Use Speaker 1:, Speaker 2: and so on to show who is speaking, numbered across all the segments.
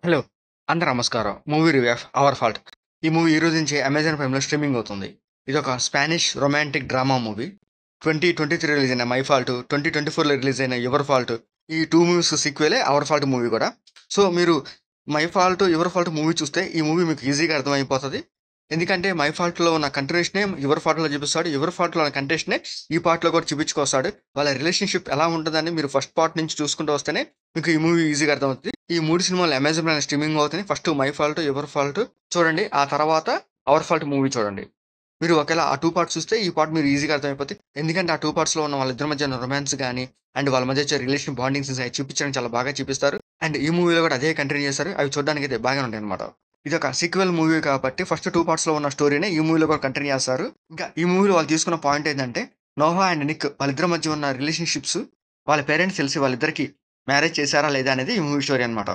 Speaker 1: Hello! అందరు నమస్కారం. Movie review of 'hour fault'. ఈ మూవీ ఈ రోజు నుంచి అమెజాన్ ప్రైమ్‌లో స్ట్రీమింగ్ అవుతుంది. ఇదొక Spanish romantic drama movie. 2023 release అయిన 'మై ఫాల్ట్', 2024లో రిలీజ్ అయిన 'యువర్ ఫాల్ట్' ఈ 2 మూవీస్ సీక్వెలే 'అవర్ ఫాల్ట్' మూవీ కూడా. సో, మీరు 'my fault', 'your fault' movie చూస్తే ఈ మూవీ మీకు ఈజీగా అర్థమైపోతది. ఎందుకంటే 'మై ఫాల్ట్'లో ఉన్న కంటిన్యూషనే 'యువర్ ఫాల్ట్'లో చూపిస్తాడు. 'యువర్ ఫాల్ట్'లో ఉన్న కంటెంట్‌నే ఈ పార్ట్‌లో కూడా చూపించుకొస్తాడు. వాళ్ళ రిలేషన్‌షిప్ ఎలా ఉంటదని మీరు ఫస్ట్ పార్ట్ నుంచి చూసుకుంటూ వస్తేనే మీకు ఈ మూవీ ఈజీగా అర్థమవుతది. ఈ 3 సినిమాలు అమెజాన్ ప్రైమ్‌లో స్ట్రీమింగ్ అవుతున్నాయి. First 'my fault', 'your fault' చూడండి. ఆ తర్వాత 'అవర్ ఫాల్ట్' మూవీ చూడండి. మీరు ఒకేళ ఆ 2 పార్ట్స్ చూస్తే ఈ పార్ట్ మీరు ఈజీగా అర్థమైపోద్ది. ఎందుకంటే ఆ 2 పార్ట్స్‌లో ఉన్న వాళ్ళిద్దరి మధ్య ఉన్న రొమాన్స్ గాని, అండ్ వాళ్ళ మధ్య వచ్చే రిలేషన్ బాండింగ్ సీన్స్ అయి చూపించడం చాలా బాగా చూపిస్తారు. అండ్ ఈ మూవీలో కూడా అదే కంటిన్యూ చేశారు. అవి చూడడానికైతే బాగానే ఉంటాయన్నమాట. ఇదొక సీక్వెల్ మూవీ కాబట్టి ఫస్ట్ 2 పార్ట్స్‌లో ఉన్న స్టోరీనే ఈ మూవీలో కూడా కంటిన్యూ చేస్తారు. ఇంకా ఈ మూవీలో వాళ్ళు తీసుకున్న పాయింట్ ఏంటంటే, నోహా అండ్ నిక్ వాళ్ళిద్దరి మధ్య ఉన్న రిలేషన్‌షిప్స్ వాళ్ళ పేరెంట్స్ తెలిసి వాళ్ళిద్దరికీ మ్యారేజ్ చేశారా లేదా అనేది ఈ మూవీ స్టోరీ అన్నమాట.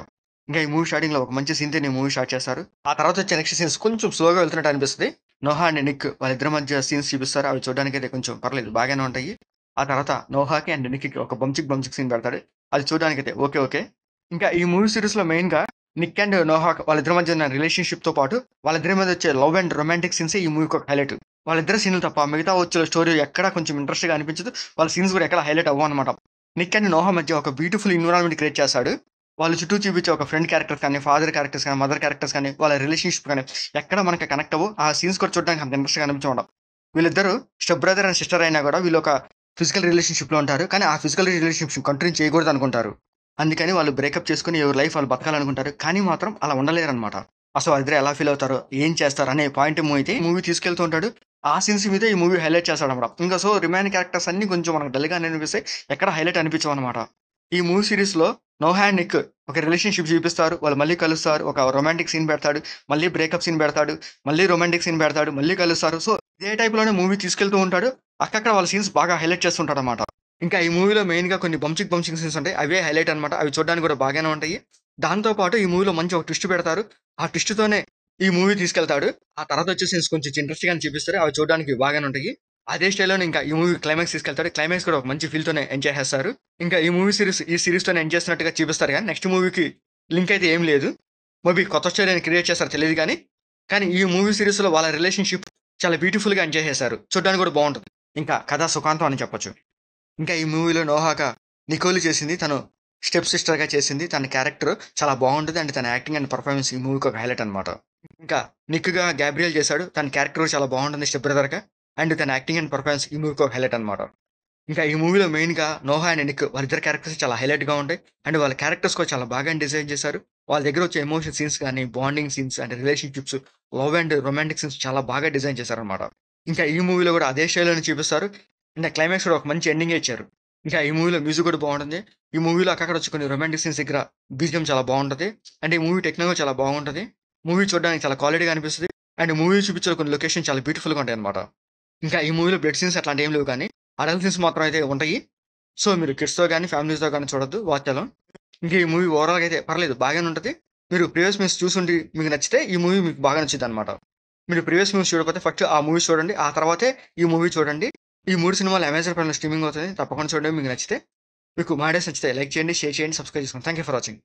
Speaker 1: ఇంకా ఈ మూవీ స్టార్టింగ్‌లో ఒక మంచి సీన్‌తోని ఈ మూవీ స్టార్ట్ చేస్తారు. ఆ తర్వాత వచ్చే నెక్స్ట్ సీన్స్ కొంచెం స్లోగా వెళ్తున్నట్టు అనిపిస్తది. నోహా అండ్ నిక్ వాళ్ళిద్దరి మధ్య సీన్స్ చూపిస్తారు. అవి చూడడానికైతే కొంచెం పర్లేదు బాగానే ఉంటాయి. ఆ తర్వాత నోహాకి అండ్ నిక్‌కి ఒక బంచిక్ సీన్ పెడతాడు. అది చూడడానికైతే ఓకే. ఇంకా ఈ మూవీ సీరీస్‌లో మెయిన్‌గా నిక్ అండ్ నోహా వాళ్ళిద్దరి మధ్య ఉన్న రిలేషన్‌షిప్‌తో పాటు వాళ్ళిద్దరి మధ్య వచ్చే లవ్ అండ్ రొమాంటిక్ సీన్సే ఈ మూవీకి ఒక హైలైట్. వాళ్ళిద్దరి సీన్‌లు తప్ప మిగతా వచ్చే స్టోరీ ఎక్కడా కొంచెం ఇంట్రెస్ట్‌గా అనిపించదు. వాళ్ళ సీన్స్ కూడా ఎక్కడ హైలైట్ అవ్వవన్నమాట. నిక్ అండ్ నోహా మధ్య ఒక బ్యూటిఫుల్ ఎన్విరాన్మెంట్ క్రియేట్ చేస్తాడు. వాళ్ళ చుట్టూ చూపించే ఒక ఫ్రెండ్ క్యారెక్టర్స్ కానీ, ఫాదర్ క్యారెక్టర్స్ కానీ, మదర్ క్యారెక్టర్స్ కానీ, వాళ్ళ రిలేషన్‌షిప్ కానీ ఎక్కడ మనకి కనెక్ట్ అవ్వవు. ఆ సీన్స్ కూడా చూడడానికి అంత ఇంట్రెస్ట్‌గా అనిపించవు. వీళ్ళిద్దరూ స్టెప్ బ్రదర్ అండ్ సిస్టర్ అయినా కూడా వీళ్ళు ఒక ఫిజికల్ రిలేషన్‌షిప్‌లో ఉంటారు. కానీ ఆ ఫిజికల్ రిలేషన్‌షిప్ కంటిన్యూ చేయకూడదు అనుకుంటారు. అందుకని వాళ్ళు బ్రేకప్ చేసుకొని ఎవరి లైఫ్ వాళ్ళు బతకాలనుకుంటారు. కానీ మాత్రం అలా ఉండలేరనమాట. అసలు వాళ్ళిద్దరు ఎలా ఫీల్ అవుతారో, ఏం చేస్తారు అనే పాయింట్ అయితే మూవీ తీసుకెళ్తూ ఉంటాడు. ఆ సీన్స్ మీద ఈ మూవీ హైలైట్ చేస్తాడనమాట. ఇంకా సో రిమైనింగ్ క్యారెక్టర్స్ అన్నీ కొంచెం మనకు డల్‌గానే అనిపిస్తాయి. ఎక్కడ హైలైట్ అనిపించవనమాట. ఈ మూవీ సీరీస్‌లో నోహా అండ్ నిక్ ఒక రిలేషన్‌షిప్ చూపిస్తారు. వాళ్ళు మళ్ళీ కలుస్తారు. ఒక రొమాంటిక్ సీన్ పెడతాడు. మళ్ళీ బ్రేకప్ సీన్ పెడతాడు. మళ్ళీ రొమాంటిక్ సీన్ పెడతాడు. మళ్ళీ కలుస్తారు. సో ఇదే టైప్‌లోనే మూవీ తీసుకెళ్తూ ఉంటాడు. అక్కడక్కడ వాళ్ళ సీన్స్ బాగా హైలైట్ చేస్తుంటాడనమాట. ఇంకా ఈ మూవీలో మెయిన్‌గా కొన్ని బంచిక్ సీన్స్ ఉంటాయి. అవే హైలైట్ అనమాట. అవి చూడడానికి కూడా బాగానే ఉంటాయి. దాంతో పాటు ఈ మూవీలో మంచి ఒక ట్విస్ట్ పెడతారు. ఆ ట్విస్ట్‌తోనే ఈ మూవీ తీసుకెళ్తాడు. ఆ తర్వాత వచ్చే సీన్స్ కొంచెం ఇంట్రెస్టింగ్‌గానే చూపిస్తారు. అవి చూడడానికి బాగానే ఉంటాయి. అదే స్టైల్‌లోనే ఇంకా ఈ మూవీ క్లైమాక్స్ తీసుకెళ్తాడు. క్లైమాక్స్ కూడా ఒక మంచి ఫీల్‌తోనే ఎండ్ చేసేస్తారు. ఇంకా ఈ మూవీ ఈ సీరీస్‌తోనే ఎండ్ చేస్తున్నట్టుగా చూపిస్తారు గానీ నెక్స్ట్ మూవీకి లింక్ అయితే ఏం లేదు. మేబీ కొత్త స్టోరీని క్రియేట్ చేస్తారో తెలీదు గానీ, కానీ ఈ మూవీ సీరీస్‌లో వాళ్ళ రిలేషన్‌షిప్ చాలా బ్యూటిఫుల్‌గా ఎండ్ చేసేశారు. చూడడానికి కూడా బావుంటది. ఇంకా కథ సుఖాంతం అని చెప్పొచ్చు. ఇంకా ఈ మూవీలో నోహాగా నికోల్ చేసింది తను స్టెప్ సిస్టర్‌గా చేసింది. తన క్యారెక్టర్ చాలా బాగుంటది. అండ్ తన యాక్టింగ్ అండ్ పర్ఫార్మెన్స్ ఈ మూవీకి ఒక హైలైట్ అనమాట. ఇంకా నిక్‌గా గ్యాబ్రియల్ చేశాడు. తన క్యారెక్టర్ కూడా చాలా బాగుంటుంది స్టెప్ బ్రదర్‌గా. అండ్ తన యాక్టింగ్ అండ్ పర్ఫార్మెన్స్ ఈ మూవీకి ఒక హైలైట్ అనమాట. ఇంకా ఈ మూవీలో మెయిన్‌గా నోహా అండ్ నిక్ వాళ్ళిద్దరి క్యారెక్టర్స్ చాలా హైలైట్‌గా ఉంటాయి. అండ్ వాళ్ళ క్యారెక్టర్స్ కూడా చాలా బాగా డిజైన్ చేశారు. వాళ్ళ దగ్గర వచ్చే ఎమోషన్ సీన్స్ గాని, bonding scenes and relationships, love and romantic scenes చాలా బాగా డిజైన్ చేశారనమాట. ఇంకా ఈ మూవీలో కూడా అదే స్టైల్‌లోనే చూపిస్తారు. అండ్ క్లైమాక్స్ కూడా ఒక మంచి ఎండింగే ఇచ్చారు. ఇంకా ఈ మూవీలో మ్యూజిక్ కూడా బాగుంటుంది. ఈ మూవీలో అక్కడక్కడ వచ్చి కొన్ని రొమాంటిక్ సీన్స్ దగ్గర బీజీఎం చాలా బాగుంటది. అండ్ ఈ మూవీ టెక్నో కూడా చాలా బాగుంటది. మూవీ చూడడానికి చాలా క్వాలిటీగా అనిపిస్తది. అండ్ మూవీ చూపించే కొన్ని లొకేషన్ చాలా బ్యూటిఫుల్‌గా ఉంటాయన్నమాట. ఇంకా ఈ మూవీలో బ్లడ్ సీన్స్ అట్లాంటివి ఏం లేవు కానీ, అడల్ట్ సీన్స్ మాత్రం అయితే ఉంటాయి. సో, మీరు కిడ్స్‌తో గాని, ఫ్యామిలీస్‌తో గాని చూడొద్దు. Watch alone. ఇంకా ఈ మూవీ ఓవరాల్‌గా అయితే పర్లేదు బాగానే ఉంటది. మీరు ప్రీవియస్ మూవీస్ చూసుండి మీకు నచ్చితే ఈ మూవీ మీకు బాగా నచ్చిద్దన్నమాట. మీరు ప్రీవియస్ మూవీస్ చూడకపోతే ఫస్ట్ ఆ మూవీస్ చూడండి. ఆ తర్వాతే ఈ మూవీ చూడండి. ఈ 3 సినిమాలు అమెజాన్ ప్రైమ్‌లో స్ట్రీమింగ్ అవుతుంది. తప్పకుండా చూడండి మీకు నచ్చితే. మీకు మా వీడియోస్ నచ్చితే లైక్ చేయండి, షేర్ చేయండి, సబ్స్క్రైబ్ చేసుకోండి. Thank you for watching.